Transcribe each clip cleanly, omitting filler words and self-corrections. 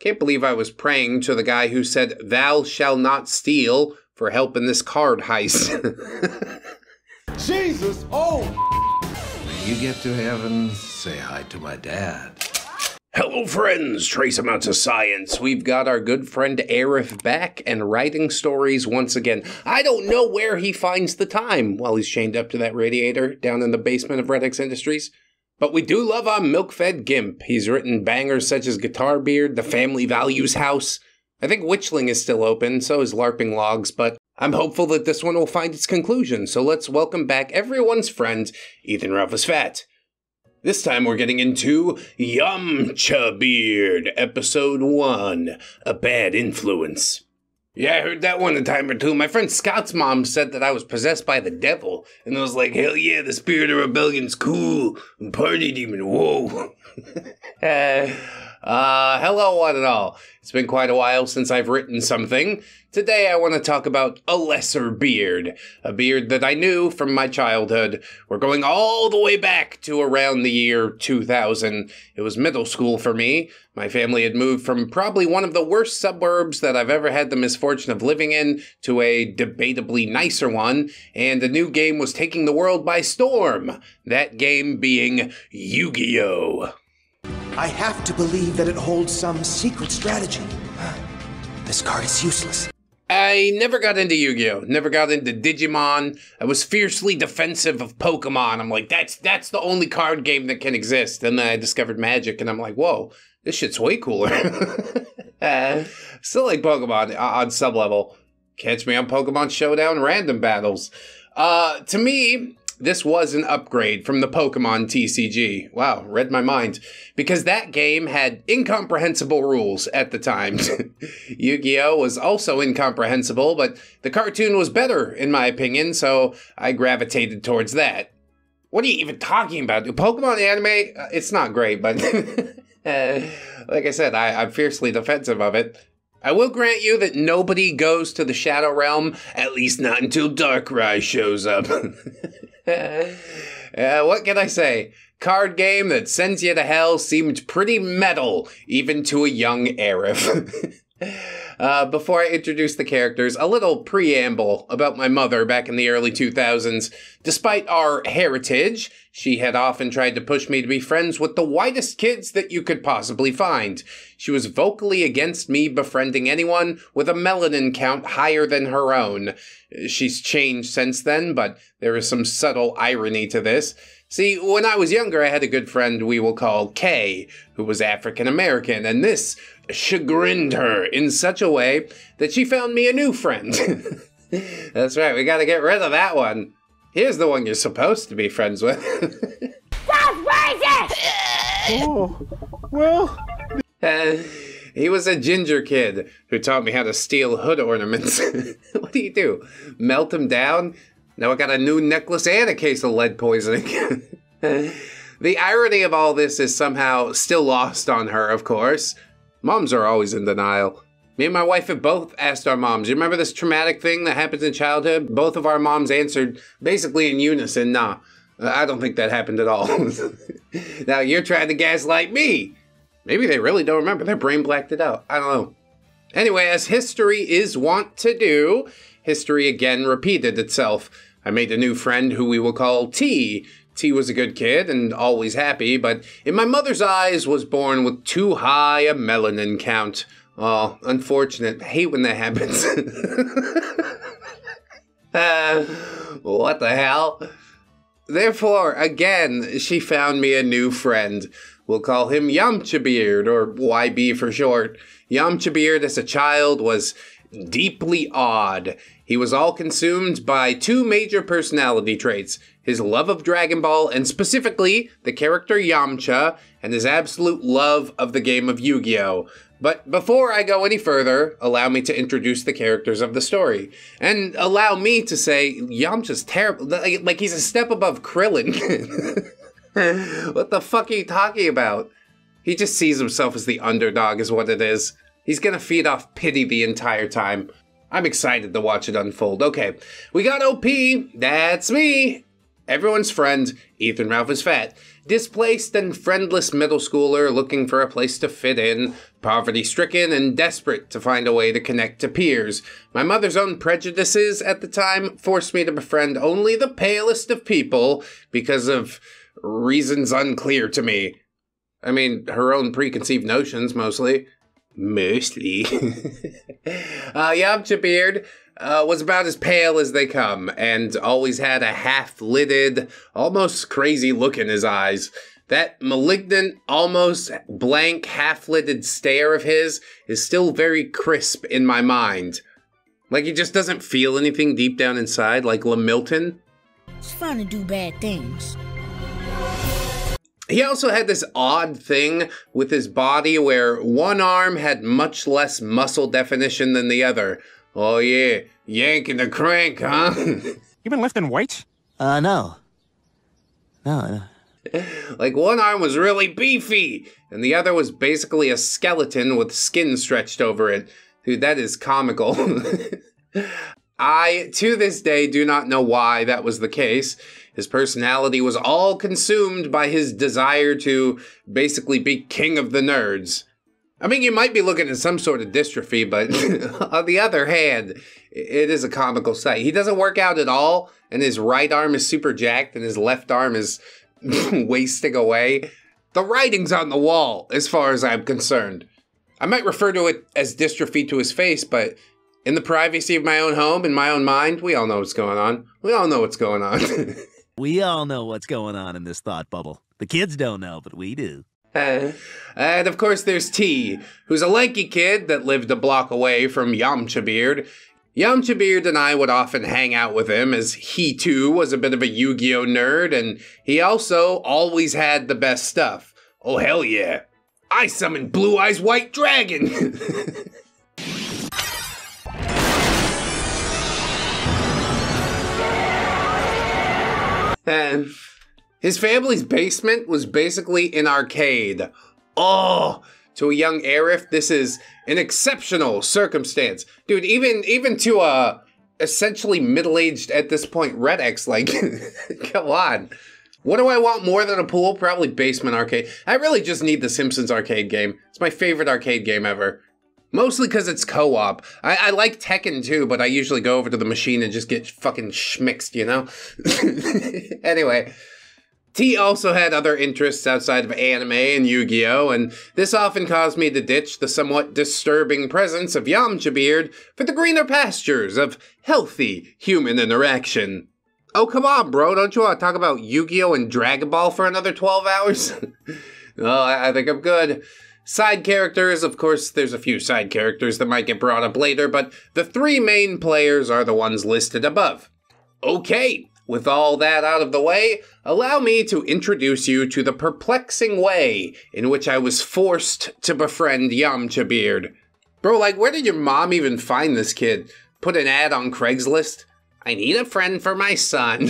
Can't believe I was praying to the guy who said, "Thou shall not steal," for help in this card heist. Jesus! Oh! When you get to heaven, say hi to my dad. Hello friends, trace amounts of science. We've got our good friend Arif back and writing stories once again. I don't know where he finds the time while he's chained up to that radiator down in the basement of ReddX Industries. But we do love our milk-fed gimp. He's written bangers such as Yamchabeard, The Family Values House. I think Witchling is still open, so is LARPing Logs, but I'm hopeful that this one will find its conclusion. So let's welcome back everyone's friend, Ethan Rufus Fat. This time we're getting into Yamchabeard, Episode 1, A Bad Influence. Yeah, I heard that one a time or two. My friend Scott's mom said that I was possessed by the devil, and I was like, hell yeah, the spirit of rebellion's cool, and party demon, whoa. Hello one and all. It's been quite a while since I've written something. Today I want to talk about a lesser beard, a beard that I knew from my childhood. We're going all the way back to around the year 2000. It was middle school for me. My family had moved from probably one of the worst suburbs that I've ever had the misfortune of living in to a debatably nicer one, and a new game was taking the world by storm. That game being Yugioh. I have to believe that it holds some secret strategy. This card is useless. I never got into Yu-Gi-Oh! Never got into Digimon. I was fiercely defensive of Pokemon. I'm like, that's the only card game that can exist. And then I discovered Magic, and I'm like, whoa, this shit's way cooler. Still like Pokemon on some level. Catch me on Pokemon Showdown random battles. To me, this was an upgrade from the Pokemon TCG. Wow, read my mind. Because that game had incomprehensible rules at the time. Yu-Gi-Oh! Was also incomprehensible, but the cartoon was better, in my opinion, so I gravitated towards that. What are you even talking about? Pokemon anime, it's not great, but like I said, I'm fiercely defensive of it. I will grant you that nobody goes to the Shadow Realm, at least not until Darkrai shows up. What can I say? Card game that sends you to hell seemed pretty metal, even to a young Arif. Before I introduce the characters, a little preamble about my mother back in the early 2000s. Despite our heritage, she had often tried to push me to be friends with the whitest kids that you could possibly find. She was vocally against me befriending anyone with a melanin count higher than her own. She's changed since then, but there is some subtle irony to this. See, when I was younger, I had a good friend we will call Kay, who was African American, and this chagrined her in such a way that she found me a new friend. That's right, we gotta get rid of that one. Here's the one you're supposed to be friends with. That's racist! Oh, well... He was a ginger kid who taught me how to steal hood ornaments. What do? Melt them down? Now I got a new necklace and a case of lead poisoning. The irony of all this is somehow still lost on her, of course. Moms are always in denial. Me and my wife have both asked our moms, you remember this traumatic thing that happens in childhood? Both of our moms answered basically in unison, nah, I don't think that happened at all. Now you're trying to gaslight me. Maybe they really don't remember. Their brain blacked it out. I don't know. Anyway, as history is wont to do, history again repeated itself. I made a new friend who we will call T. T was a good kid and always happy, but in my mother's eyes was born with too high a melanin count. Oh, unfortunate. I hate when that happens. What the hell? Therefore, again, she found me a new friend. We'll call him Yamchabeard, or YB for short. Yamchabeard as a child was deeply odd. He was all consumed by two major personality traits, his love of Dragon Ball, and specifically the character Yamcha, and his absolute love of the game of Yu-Gi-Oh! But before I go any further, allow me to introduce the characters of the story. And allow me to say, Yamcha's terrible, like he's a step above Krillin. What the fuck are you talking about? He just sees himself as the underdog is what it is. He's gonna feed off pity the entire time. I'm excited to watch it unfold. Okay, we got OP, that's me. Everyone's friend, Ethan Ralph is fat. Displaced and friendless middle schooler looking for a place to fit in, poverty-stricken and desperate to find a way to connect to peers. My mother's own prejudices at the time forced me to befriend only the palest of people because of reasons unclear to me. I mean, her own preconceived notions, mostly. Yamchabeard was about as pale as they come, and always had a half-lidded, almost crazy look in his eyes. That malignant, almost blank, half-lidded stare of his is still very crisp in my mind. Like he just doesn't feel anything deep down inside, like Milton. It's fun to do bad things. He also had this odd thing with his body where one arm had much less muscle definition than the other. Oh yeah, yanking the crank, huh? You been lifting weights? No. Like one arm was really beefy, and the other was basically a skeleton with skin stretched over it. Dude, that is comical. I, to this day, do not know why that was the case. His personality was all consumed by his desire to basically be king of the nerds. I mean, you might be looking at some sort of dystrophy, but on the other hand, it is a comical sight. He doesn't work out at all, and his right arm is super jacked, and his left arm is wasting away. The writing's on the wall, as far as I'm concerned. I might refer to it as dystrophy to his face, but in the privacy of my own home, in my own mind, we all know what's going on. We all know what's going on. We all know what's going on in this thought bubble. The kids don't know, but we do. And of course there's T, who's a lanky kid that lived a block away from Yamchabeard. Yamchabeard and I would often hang out with him, as he too was a bit of a Yu-Gi-Oh nerd, and he also always had the best stuff. Oh hell yeah, I summoned Blue Eyes White Dragon! And his family's basement was basically an arcade. Oh, to a young Arif, this is an exceptional circumstance. Dude, even to a essentially middle-aged at this point ReddX, like, come on. What do I want more than a pool? Probably basement arcade. I really just need the Simpsons arcade game. It's my favorite arcade game ever. Mostly because it's co-op. I like Tekken too, but I usually go over to the machine and just get fucking schmixed, you know? Anyway, T also had other interests outside of anime and Yu-Gi-Oh, and this often caused me to ditch the somewhat disturbing presence of Yamchabeard for the greener pastures of healthy human interaction. Oh, come on, bro, don't you want to talk about Yu-Gi-Oh and Dragon Ball for another 12 hours? Oh, I think I'm good. Side characters, of course, there's a few side characters that might get brought up later, but the three main players are the ones listed above. Okay, with all that out of the way, allow me to introduce you to the perplexing way in which I was forced to befriend Yamchabeard. Bro, like, where did your mom even find this kid? Put an ad on Craigslist? I need a friend for my son.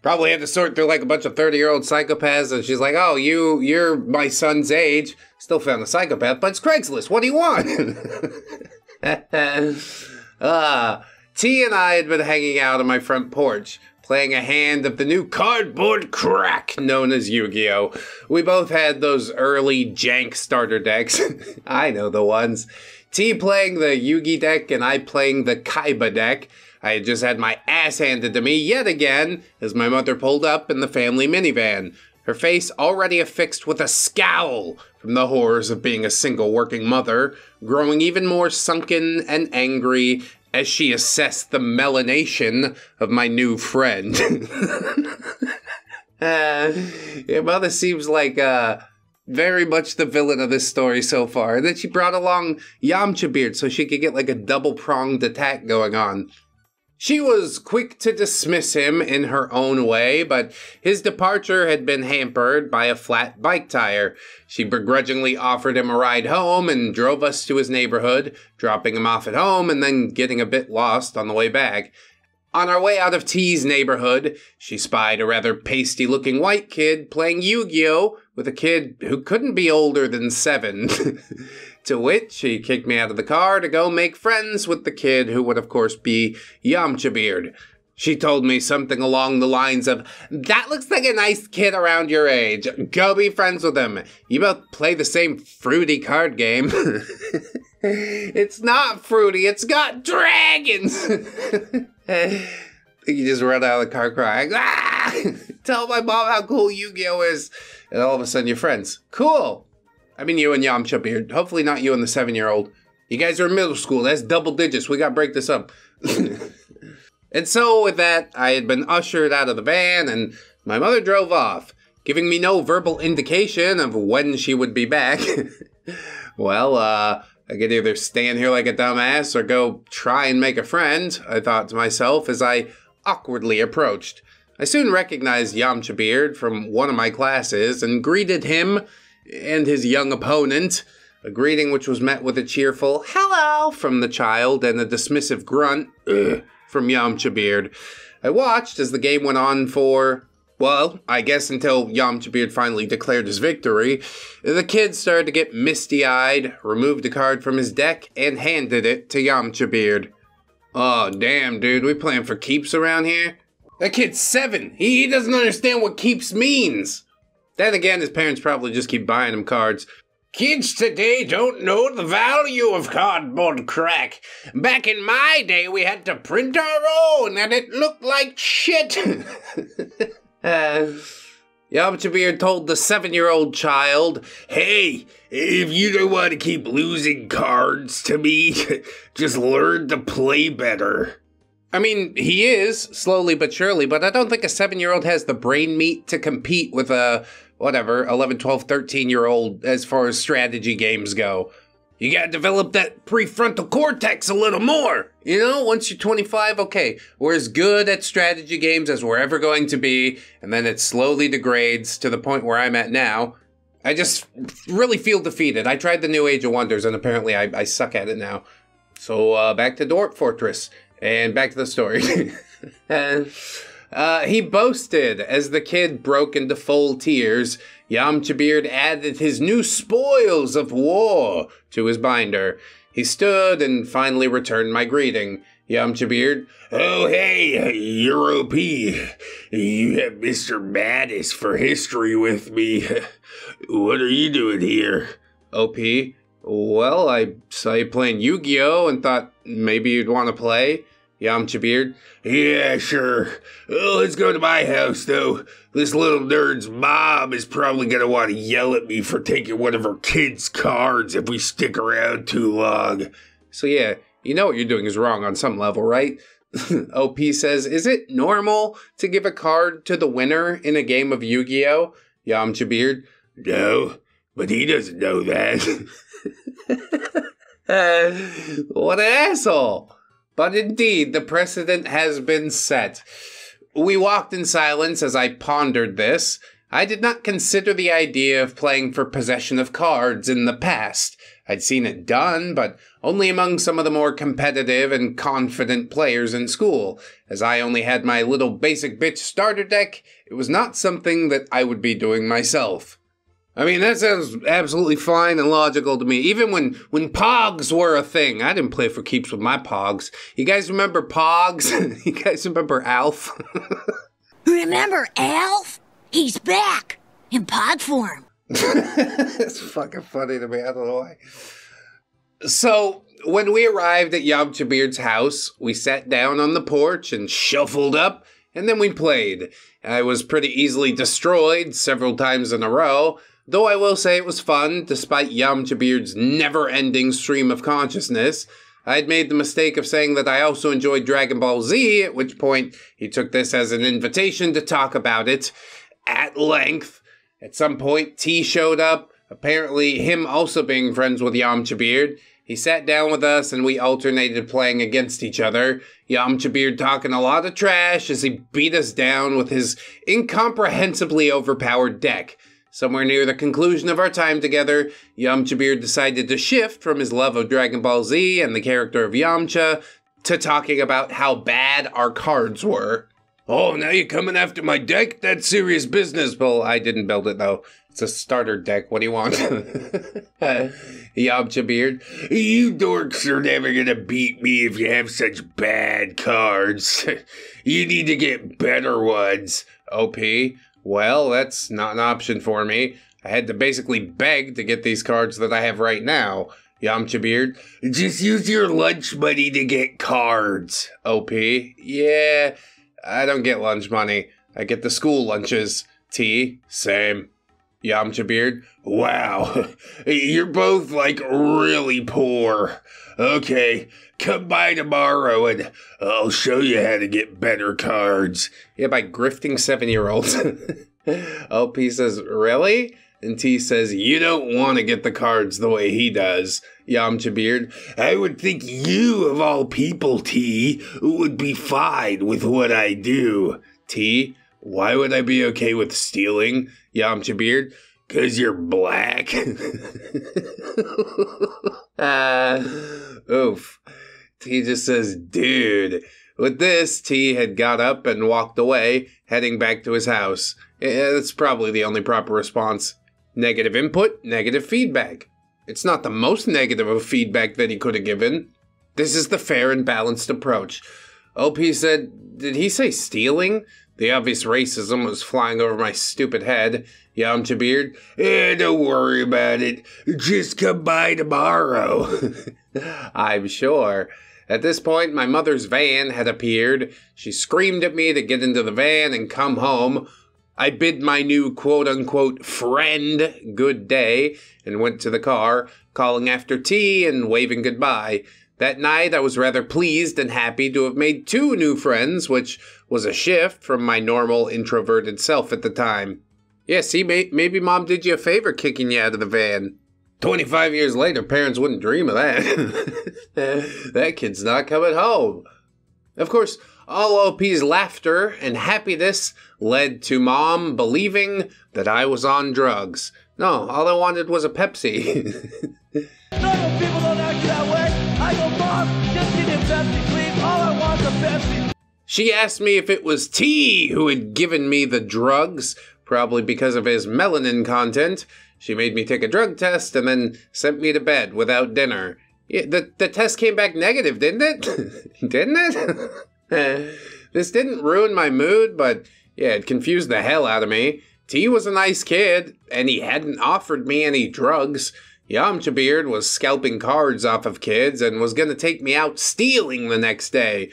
Probably had to sort through like a bunch of 30-year-old psychopaths, and she's like, oh, you're my son's age. Still found a psychopath, but it's Craigslist. What do you want? T and I had been hanging out on my front porch, playing a hand of the new cardboard crack known as Yu-Gi-Oh! We both had those early jank starter decks. I know the ones. T playing the Yugi deck and I playing the Kaiba deck. I had just had my ass handed to me yet again as my mother pulled up in the family minivan, her face already affixed with a scowl from the horrors of being a single working mother, growing even more sunken and angry as she assessed the melanation of my new friend. Your mother seems like very much the villain of this story so far. And then she brought along Yamchabeard so she could get like a double-pronged attack going on. She was quick to dismiss him in her own way, but his departure had been hampered by a flat bike tire. She begrudgingly offered him a ride home and drove us to his neighborhood, dropping him off at home and then getting a bit lost on the way back. On our way out of T's neighborhood, she spied a rather pasty-looking white kid playing Yu-Gi-Oh! With a kid who couldn't be older than 7. To which she kicked me out of the car to go make friends with the kid who would of course be Yamchabeard. She told me something along the lines of, "That looks like a nice kid around your age. Go be friends with him. You both play the same fruity card game." It's not fruity, it's got dragons! You just run out of the car crying, "Ah! Tell my mom how cool Yugioh is." And all of a sudden you're friends. Cool! I mean you and Yamchabeard. Hopefully not you and the 7-year-old. You guys are in middle school, that's double digits, we gotta break this up. And so with that, I had been ushered out of the van and my mother drove off, giving me no verbal indication of when she would be back. Well, I could either stand here like a dumbass or go try and make a friend, I thought to myself as I awkwardly approached. I soon recognized Yamchabeard from one of my classes and greeted him and his young opponent, a greeting which was met with a cheerful "hello" from the child and a dismissive grunt from Yamchabeard. I watched as the game went on for, well, I guess until Yamchabeard finally declared his victory. The kid started to get misty-eyed, removed a card from his deck, and handed it to Yamchabeard. "Oh, damn, dude, we playing for keeps around here?" That kid's 7. He doesn't understand what keeps means. Then again, his parents probably just keep buying him cards. "Kids today don't know the value of cardboard crack. Back in my day, we had to print our own, and it looked like shit." Yamchabeard told the 7-year-old child, "Hey, if you don't want to keep losing cards to me, just learn to play better." I mean, he is, slowly but surely, but I don't think a 7-year-old has the brain meat to compete with a, 11, 12, 13-year-old as far as strategy games go. You gotta develop that prefrontal cortex a little more. You know, once you're 25, okay, we're as good at strategy games as we're ever going to be, and then it slowly degrades to the point where I'm at now. I just really feel defeated. I tried the New Age of Wonders, and apparently I suck at it now. So, back to Dorp Fortress, and back to the story. He boasted as the kid broke into full tears. Yamchabeard added his new spoils of war to his binder. He stood and finally returned my greeting. Yamchabeard, "Oh, hey, you're OP. You have Mr. Mattis for history with me. What are you doing here?" "OP? Well, I saw you playing Yu-Gi-Oh! And thought maybe you'd want to play." Yamchabeard, "Yeah, sure. Well, let's go to my house, though. This little nerd's mom is probably going to want to yell at me for taking one of her kids' cards if we stick around too long." So yeah, you know what you're doing is wrong on some level, right? OP says, "Is it normal to give a card to the winner in a game of Yu-Gi-Oh?" Yamchabeard, "No, but he doesn't know that." What an asshole. But indeed, the precedent has been set. We walked in silence as I pondered this. I did not consider the idea of playing for possession of cards in the past. I'd seen it done, but only among some of the more competitive and confident players in school. As I only had my little basic bitch starter deck, it was not something that I would be doing myself. I mean, that sounds absolutely fine and logical to me. Even when Pogs were a thing, I didn't play for keeps with my Pogs. You guys remember Pogs? You guys remember Alf? Remember Alf? He's back in pod form. It's fucking funny to me. I don't know why. So, when we arrived at Yamchabeard's house, we sat down on the porch and shuffled up, and then we played. I was pretty easily destroyed several times in a row. Though I will say it was fun, despite Yamchabeard's never-ending stream of consciousness. I'd made the mistake of saying that I also enjoyed Dragon Ball Z, at which point he took this as an invitation to talk about it at length. At some point, T showed up, apparently him also being friends with Yamchabeard. He sat down with us and we alternated playing against each other. Yamchabeard talking a lot of trash as he beat us down with his incomprehensibly overpowered deck. Somewhere near the conclusion of our time together, Yamchabeard decided to shift from his love of Dragon Ball Z and the character of Yamcha to talking about how bad our cards were. "Oh, now you're coming after my deck? That's serious business." Well, I didn't build it, though. It's a starter deck. What do you want? Yamchabeard, "You dorks are never gonna beat me if you have such bad cards. You need to get better ones. OP, well, that's not an option for me. I had to basically beg to get these cards that I have right now. Yamchabeard, just use your lunch money to get cards. OP, yeah, I don't get lunch money. I get the school lunches. T, same. Yamchabeard, wow, you're both like really poor. Okay, come by tomorrow and I'll show you how to get better cards. Yeah, by grifting 7-year-olds. OP says, really? And T says, you don't want to get the cards the way he does. Yamchabeard, I would think you, of all people, T, would be fine with what I do. T, why would I be okay with stealing? Yamchabeard, 'cause you're black. Oof. T just says, dude. With this, T had got up and walked away, heading back to his house. Yeah, that's probably the only proper response. Negative input, negative feedback. It's not the most negative of feedback that he could have given. This is the fair and balanced approach. OP said, did he say stealing? The obvious racism was flying over my stupid head. Yamchabeard, don't worry about it. Just come by tomorrow. I'm sure. At this point, my mother's van had appeared. She screamed at me to get into the van and come home. I bid my new quote-unquote friend good day and went to the car, calling after T and waving goodbye. That night, I was rather pleased and happy to have made 2 new friends, which was a shift from my normal introverted self at the time. Yeah, see, maybe Mom did you a favor kicking you out of the van. 25 years later, parents wouldn't dream of that. That kid's not coming home. Of course, all OP's laughter and happiness led to Mom believing that I was on drugs. No, all I wanted was a Pepsi. Normal people don't act that way. I go, Mom, just give me a Pepsi, please. All I want is a Pepsi. She asked me if it was T who had given me the drugs, probably because of his melanin content. She made me take a drug test and then sent me to bed without dinner. Yeah, the test came back negative, didn't it? Didn't it? This didn't ruin my mood, but yeah, it confused the hell out of me. T was a nice kid, and he hadn't offered me any drugs. Yamchabeard was scalping cards off of kids and was gonna take me out stealing the next day.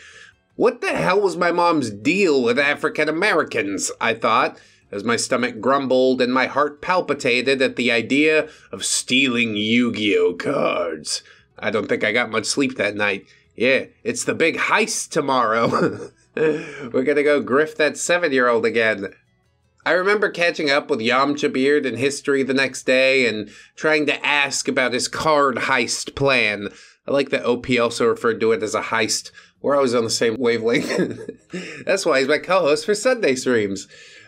What the hell was my mom's deal with African Americans, I thought, as my stomach grumbled and my heart palpitated at the idea of stealing Yu-Gi-Oh cards. I don't think I got much sleep that night. Yeah, it's the big heist tomorrow. We're gonna go grift that 7-year-old again. I remember catching up with Yamchabeard in history the next day and trying to ask about his card heist plan. I like that OP also referred to it as a heist. We're always on the same wavelength. That's why he's my co-host for Sunday streams.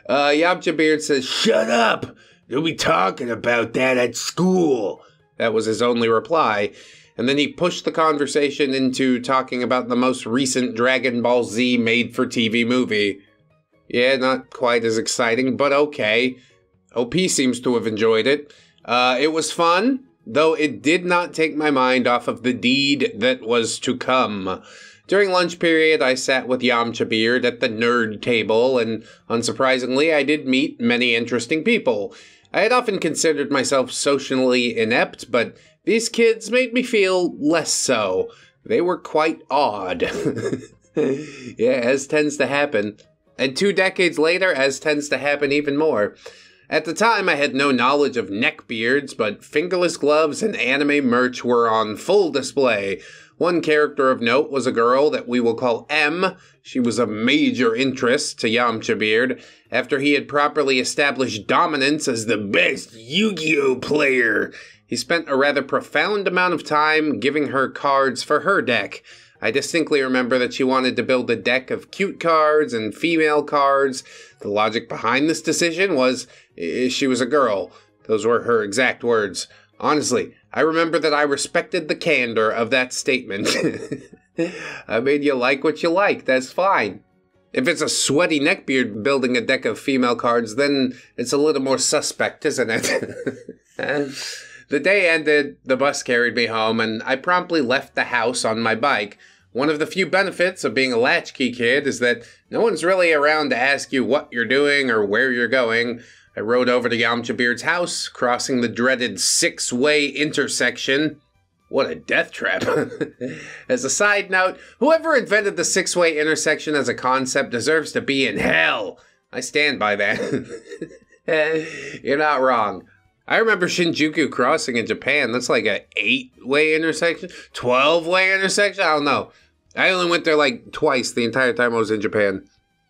Yamchabeard says, shut up! You'll be talking about that at school. That was his only reply. And then he pushed the conversation into talking about the most recent Dragon Ball Z made-for-TV movie. Yeah, not quite as exciting, but okay. OP seems to have enjoyed it. It was fun, though it did not take my mind off of the deed that was to come. During lunch period, I sat with Yamchabeard at the nerd table, and unsurprisingly, I did meet many interesting people. I had often considered myself socially inept, but these kids made me feel less so. They were quite odd. Yeah, as tends to happen. And 2 decades later, as tends to happen even more. At the time, I had no knowledge of neckbeards, but fingerless gloves and anime merch were on full display. One character of note was a girl that we will call M. She was of major interest to Yamchabeard, after he had properly established dominance as the best Yu-Gi-Oh player. He spent a rather profound amount of time giving her cards for her deck. I distinctly remember that she wanted to build a deck of cute cards and female cards. The logic behind this decision was she was a girl. Those were her exact words. Honestly, I remember that I respected the candor of that statement. I mean, you like what you like, that's fine. If it's a sweaty neckbeard building a deck of female cards, then it's a little more suspect, isn't it? The day ended, the bus carried me home, and I promptly left the house on my bike. One of the few benefits of being a latchkey kid is that no one's really around to ask you what you're doing or where you're going. I rode over to Yamchabeard's house, crossing the dreaded 6-way intersection. What a death trap. As a side note, whoever invented the 6-way intersection as a concept deserves to be in hell. I stand by that. You're not wrong. I remember Shinjuku crossing in Japan. That's like a 8-way intersection? 12-way intersection? I don't know. I only went there like twice the entire time I was in Japan.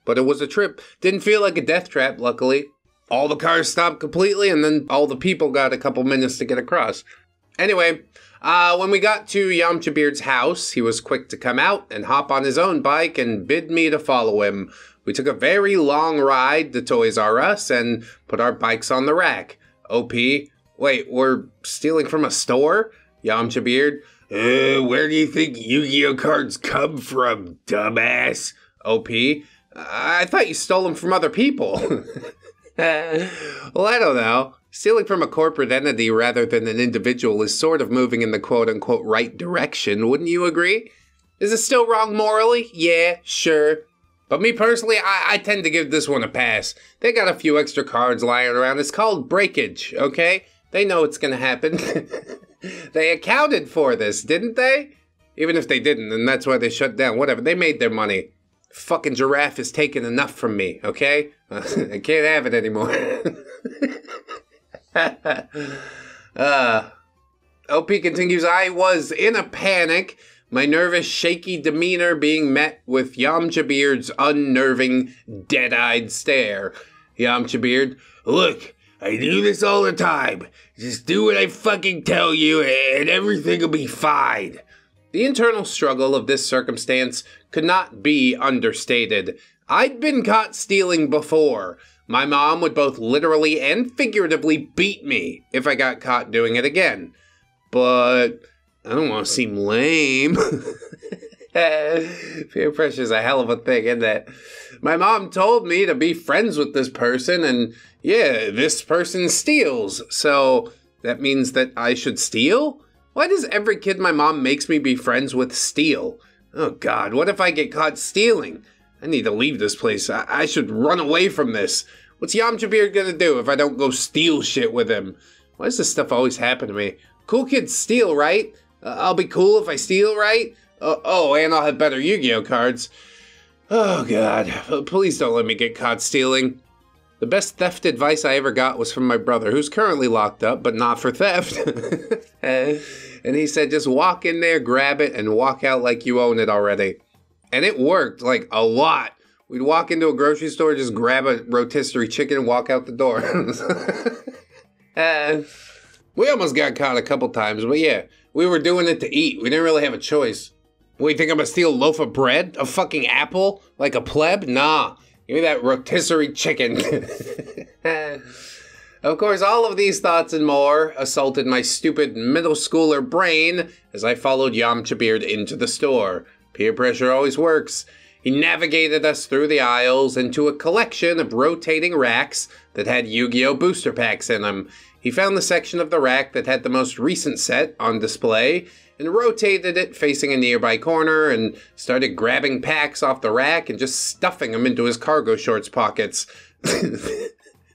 But it was a trip. Didn't feel like a death trap, luckily. All the cars stopped completely, and then all the people got a couple minutes to get across. Anyway, when we got to Yamchabeard's house, he was quick to come out and hop on his own bike and bid me to follow him. We took a very long ride to Toys R Us and put our bikes on the rack. OP, wait, we're stealing from a store? Yamchabeard, where do you think Yu-Gi-Oh cards come from, dumbass? OP, I thought you stole them from other people. Well, I don't know. Stealing from a corporate entity rather than an individual is sort of moving in the quote-unquote right direction, wouldn't you agree? Is it still wrong morally? Yeah, sure. But me personally, I tend to give this one a pass. They got a few extra cards lying around. It's called breakage, okay? They know it's gonna happen. They accounted for this, didn't they? Even if they didn't, and that's why they shut down. Whatever, they made their money. Fucking giraffe is taking enough from me, okay? I can't have it anymore. OP continues, I was in a panic, my nervous, shaky demeanor being met with Yamchabeard's unnerving, dead-eyed stare. Yamchabeard, look, I do this all the time. Just do what I fucking tell you and everything will be fine. The internal struggle of this circumstance could not be understated. I'd been caught stealing before. My mom would both literally and figuratively beat me if I got caught doing it again. But I don't want to seem lame. Peer pressure is a hell of a thing, isn't it? My mom told me to be friends with this person, and yeah, this person steals. So that means that I should steal? Why does every kid my mom makes me be friends with steal? Oh God, what if I get caught stealing? I need to leave this place. I should run away from this. What's Yamchabeard gonna do if I don't go steal shit with him? Why does this stuff always happen to me? Cool kids steal, right? I'll be cool if I steal, right? Oh, and I'll have better Yu-Gi-Oh cards. Oh God, please don't let me get caught stealing. The best theft advice I ever got was from my brother, who's currently locked up, but not for theft. And he said, just walk in there, grab it, and walk out like you own it already. And it worked, like, a lot. We'd walk into a grocery store, just grab a rotisserie chicken, and walk out the door. We almost got caught a couple times, but yeah, we were doing it to eat. We didn't really have a choice. What, you think I'm gonna steal a loaf of bread? A fucking apple? Like a pleb? Nah. Give me that rotisserie chicken. Of course, all of these thoughts and more assaulted my stupid middle schooler brain as I followed Yamchabeard into the store. Peer pressure always works. He navigated us through the aisles into a collection of rotating racks that had Yu-Gi-Oh! Booster packs in them. He found the section of the rack that had the most recent set on display and rotated it facing a nearby corner and started grabbing packs off the rack and just stuffing them into his cargo shorts pockets.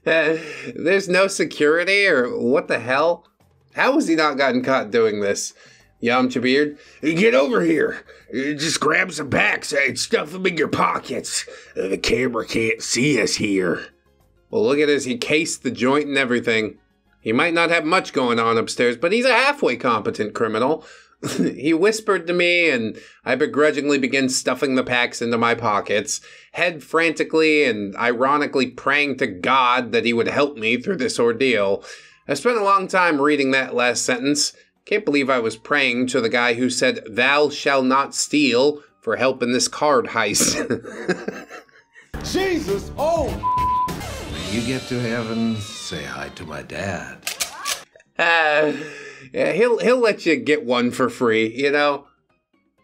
There's no security, or what the hell? How has he not gotten caught doing this? Yamchabeard, get over here. Just grab some packs and stuff them in your pockets. The camera can't see us here. Well, look at this. He cased the joint and everything. He might not have much going on upstairs, but he's a halfway competent criminal. He whispered to me, and I begrudgingly began stuffing the packs into my pockets, head frantically and ironically praying to God that he would help me through this ordeal. I spent a long time reading that last sentence. Can't believe I was praying to the guy who said, "Thou shalt not steal," for help in this card heist. Jesus! Oh! When you get to heaven, say hi to my dad. Yeah, he'll let you get one for free, you know?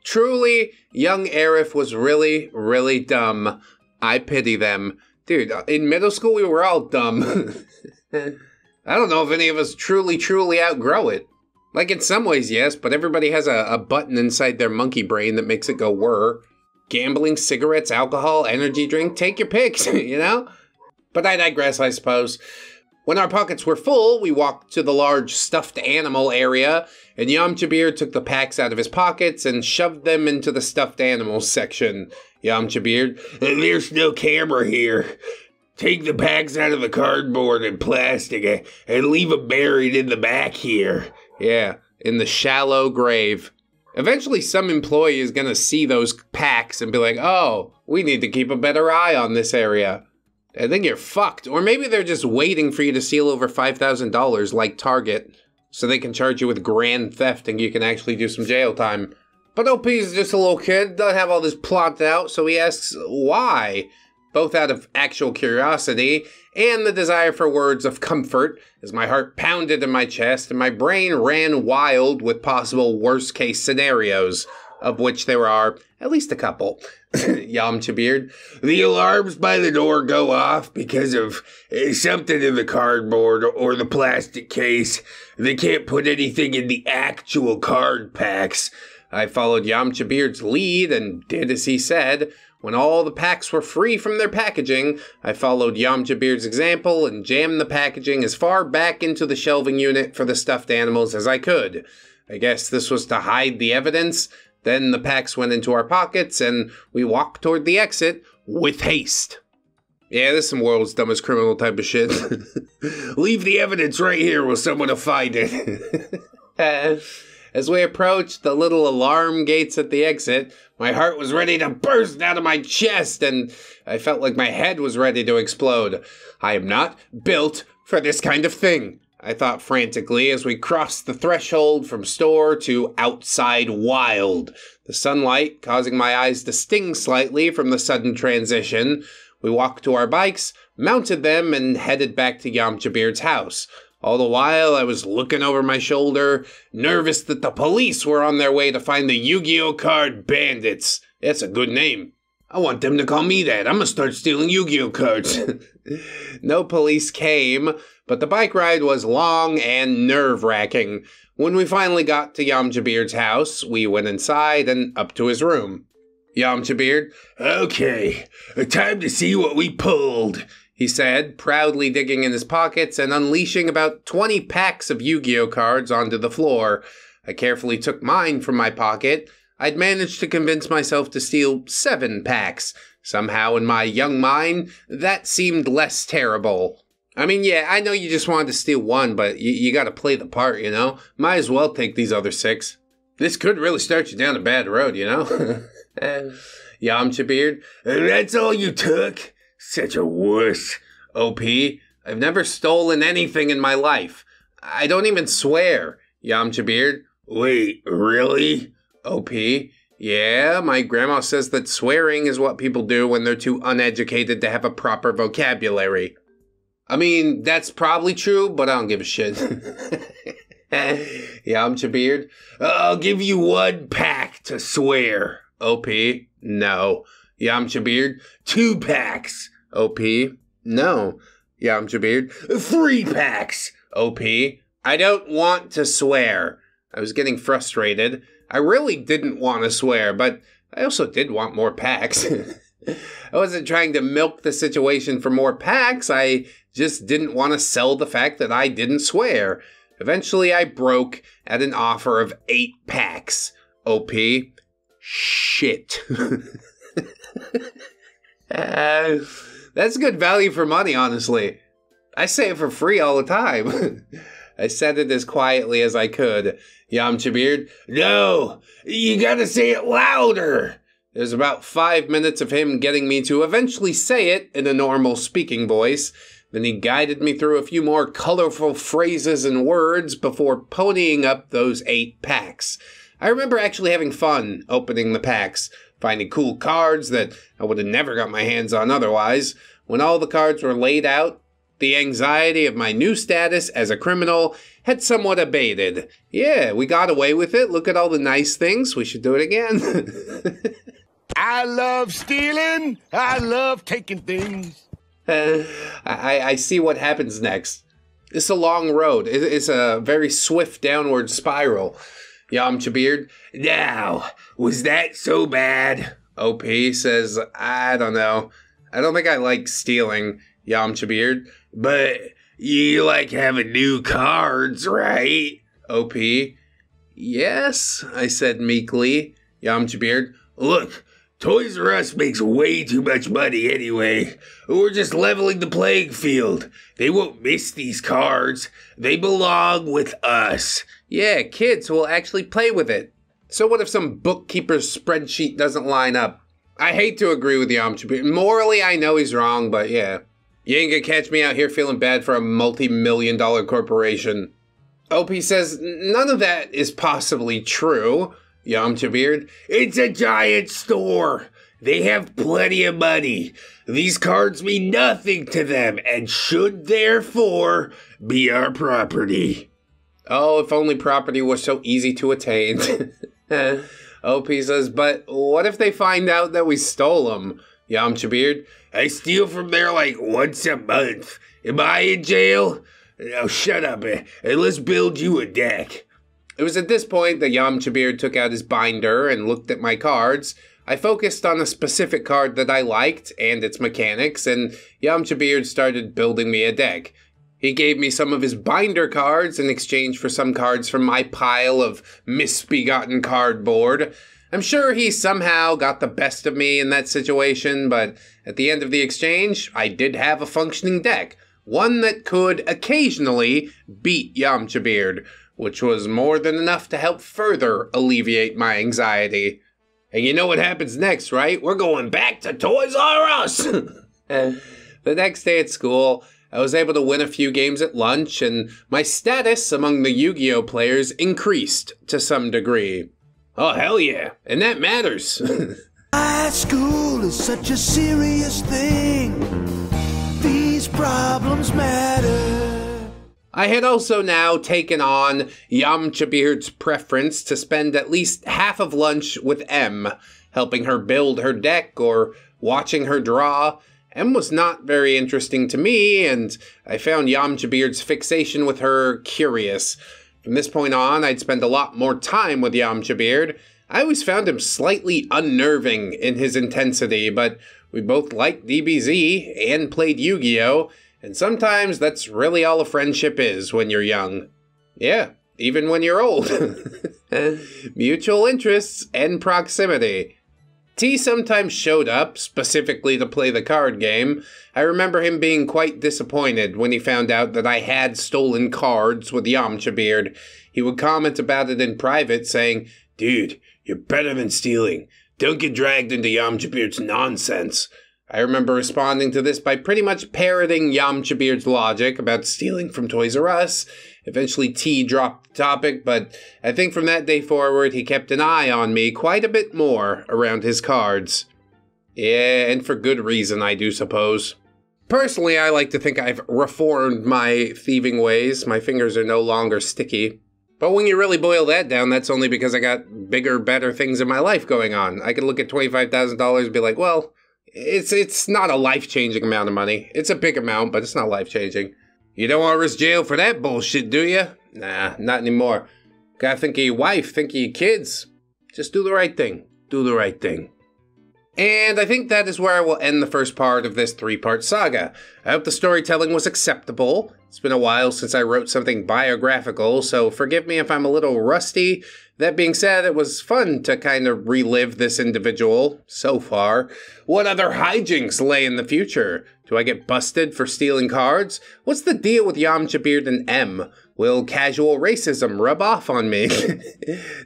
Truly, young Arif was really, really dumb. I pity them. Dude, in middle school we were all dumb. I don't know if any of us truly outgrow it. Like, in some ways, yes, but everybody has a button inside their monkey brain that makes it go whir. Gambling, cigarettes, alcohol, energy drink, take your picks, you know? But I digress, I suppose. When our pockets were full, we walked to the large stuffed animal area, and Yamchabeard took the packs out of his pockets and shoved them into the stuffed animals section. Yamchabeard, there's no camera here. Take the packs out of the cardboard and plastic and leave them buried in the back here. Yeah, in the shallow grave. Eventually, some employee is going to see those packs and be like, oh, we need to keep a better eye on this area. And then you're fucked. Or maybe they're just waiting for you to steal over $5,000 like Target, so they can charge you with grand theft and you can actually do some jail time. But OP's just a little kid, doesn't have all this plotted out, so he asks why, both out of actual curiosity and the desire for words of comfort, as my heart pounded in my chest and my brain ran wild with possible worst-case scenarios, of which there are at least a couple. Yamchabeard, the alarms by the door go off because of something in the cardboard or the plastic case. They can't put anything in the actual card packs. I followed Yamchabeard's lead and did as he said. When all the packs were free from their packaging, I followed Yamchabeard's example and jammed the packaging as far back into the shelving unit for the stuffed animals as I could. I guess this was to hide the evidence. Then the packs went into our pockets and we walked toward the exit with haste. Yeah, this is some world's dumbest criminal type of shit. Leave the evidence right here or someone will find it. As we approached the little alarm gates at the exit, my heart was ready to burst out of my chest, and I felt like my head was ready to explode. I am not built for this kind of thing, I thought frantically as we crossed the threshold from store to outside wild, the sunlight causing my eyes to sting slightly from the sudden transition. We walked to our bikes, mounted them, and headed back to Yamchabeard's house. All the while, I was looking over my shoulder, nervous that the police were on their way to find the Yugioh card bandits. That's a good name. I want them to call me that. I'm gonna start stealing Yu-Gi-Oh cards. No police came, but the bike ride was long and nerve-wracking. When we finally got to Yamchabeard's house, we went inside and up to his room. Yamchabeard, okay, time to see what we pulled, he said, proudly digging in his pockets and unleashing about 20 packs of Yu-Gi-Oh cards onto the floor. I carefully took mine from my pocket. I'd managed to convince myself to steal 7 packs. Somehow, in my young mind, that seemed less terrible. I mean, yeah, I know you just wanted to steal 1, but you gotta play the part, you know? Might as well take these other 6. This could really start you down a bad road, you know? Yamchabeard, that's all you took? Such a wuss. OP, I've never stolen anything in my life. I don't even swear. Yamchabeard, wait, really? OP, yeah, my grandma says that swearing is what people do when they're too uneducated to have a proper vocabulary. I mean, that's probably true, but I don't give a shit. Yamchabeard, I'll give you 1 pack to swear. OP, no. Yamchabeard, 2 packs. OP, no. Yamchabeard, 3 packs. OP, I don't want to swear. I was getting frustrated. I really didn't want to swear, but I also did want more packs. I wasn't trying to milk the situation for more packs. I just didn't want to sell the fact that I didn't swear. Eventually, I broke at an offer of 8 packs. OP, shit. That's good value for money, honestly. I say it for free all the time. I said it as quietly as I could. Yamchabeard, no, you gotta say it louder. There's about 5 minutes of him getting me to eventually say it in a normal speaking voice. Then he guided me through a few more colorful phrases and words before ponying up those 8 packs. I remember actually having fun opening the packs, finding cool cards that I would have never got my hands on otherwise. When all the cards were laid out, the anxiety of my new status as a criminal had somewhat abated. Yeah, we got away with it. Look at all the nice things. We should do it again. I love stealing. I love taking things. I see what happens next. It's a long road. It's a very swift downward spiral. Yamchabeard, now, was that so bad? OP says, I don't know. I don't think I like stealing, Yamchabeard, but you like having new cards, right? OP, yes, I said meekly. Yamchabeard, look, Toys R Us makes way too much money anyway. We're just leveling the playing field. They won't miss these cards. They belong with us. Yeah, kids will actually play with it. So what if some bookkeeper's spreadsheet doesn't line up? I hate to agree with Yamchabeard. Morally, I know he's wrong, but yeah. You ain't gonna catch me out here feeling bad for a multi-million-dollar corporation. OP says, none of that is possibly true. Yamchabeard, it's a giant store. They have plenty of money. These cards mean nothing to them and should therefore be our property. Oh, if only property was so easy to attain. OP says, but what if they find out that we stole them? Yamchabeard, I steal from there like once a month. Am I in jail? Now shut up and let's build you a deck. It was at this point that Yamchabeard took out his binder and looked at my cards. I focused on a specific card that I liked and its mechanics, and Yamchabeard started building me a deck. He gave me some of his binder cards in exchange for some cards from my pile of misbegotten cardboard. I'm sure he somehow got the best of me in that situation, but at the end of the exchange, I did have a functioning deck. One that could occasionally beat Yamchabeard, which was more than enough to help further alleviate my anxiety. And you know what happens next, right? We're going back to Toys R Us! And the next day at school, I was able to win a few games at lunch, and my status among the Yu-Gi-Oh players increased to some degree. Oh, hell yeah. And that matters. High school is such a serious thing. These problems matter. I had also now taken on Yamchabeard's preference to spend at least half of lunch with M, helping her build her deck or watching her draw. M was not very interesting to me, and I found Yamchabeard's fixation with her curious. From this point on, I'd spend a lot more time with Yamchabeard. I always found him slightly unnerving in his intensity, but we both liked DBZ and played Yu-Gi-Oh! And sometimes that's really all a friendship is when you're young. Yeah, even when you're old. Mutual interests and proximity. T sometimes showed up, specifically to play the card game. I remember him being quite disappointed when he found out that I had stolen cards with Yamchabeard. He would comment about it in private, saying, "Dude, you're better than stealing. Don't get dragged into Yamchabeard's nonsense." I remember responding to this by pretty much parroting Yamchabeard's logic about stealing from Toys R Us. Eventually T dropped the topic, but I think from that day forward he kept an eye on me quite a bit more around his cards. Yeah, and for good reason, I do suppose. Personally, I like to think I've reformed my thieving ways. My fingers are no longer sticky. But when you really boil that down, that's only because I got bigger, better things in my life going on. I could look at $25,000 and be like, well, it's not a life-changing amount of money. It's a big amount, but it's not life-changing. You don't want to risk jail for that bullshit, do you? Nah, not anymore. Gotta think of your wife, think of your kids. Just do the right thing. Do the right thing. And I think that is where I will end the first part of this 3-part saga. I hope the storytelling was acceptable. It's been a while since I wrote something biographical, so forgive me if I'm a little rusty. That being said, it was fun to kind of relive this individual so far. What other hijinks lay in the future? Do I get busted for stealing cards? What's the deal with Yamchabeard and M? Will casual racism rub off on me?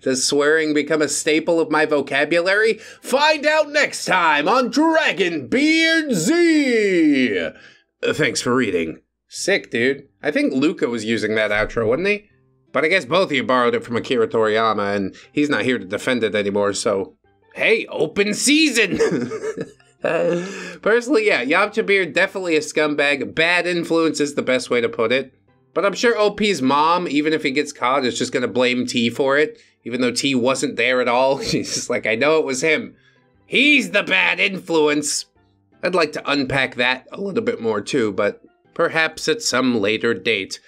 Does swearing become a staple of my vocabulary? Find out next time on Dragon Beard Z! Thanks for reading. Sick, dude. I think Luca was using that outro, wasn't he? But I guess both of you borrowed it from Akira Toriyama, and he's not here to defend it anymore, so... Hey, open season! Personally, yeah, Yamchabeard definitely a scumbag. Bad influence is the best way to put it. But I'm sure OP's mom, even if he gets caught, is just gonna blame T for it. Even though T wasn't there at all. She's just like, I know it was him. He's the bad influence! I'd like to unpack that a little bit more too, but perhaps at some later date.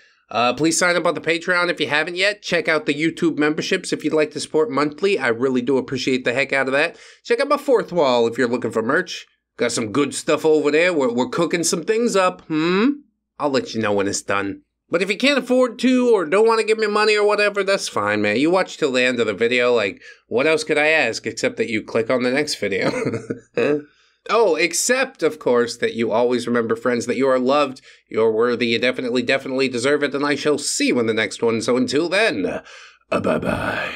Please sign up on the Patreon if you haven't yet. Check out the YouTube memberships if you'd like to support monthly. I really do appreciate the heck out of that. Check out my fourth wall if you're looking for merch. Got some good stuff over there. We're cooking some things up. I'll let you know when it's done. But if you can't afford to or don't want to give me money or whatever, that's fine, man. You watch till the end of the video. Like, what else could I ask except that you click on the next video? Oh, except, of course, that you always remember, friends, that you are loved, you're worthy, you definitely, definitely deserve it, and I shall see you in the next one. So until then, bye-bye.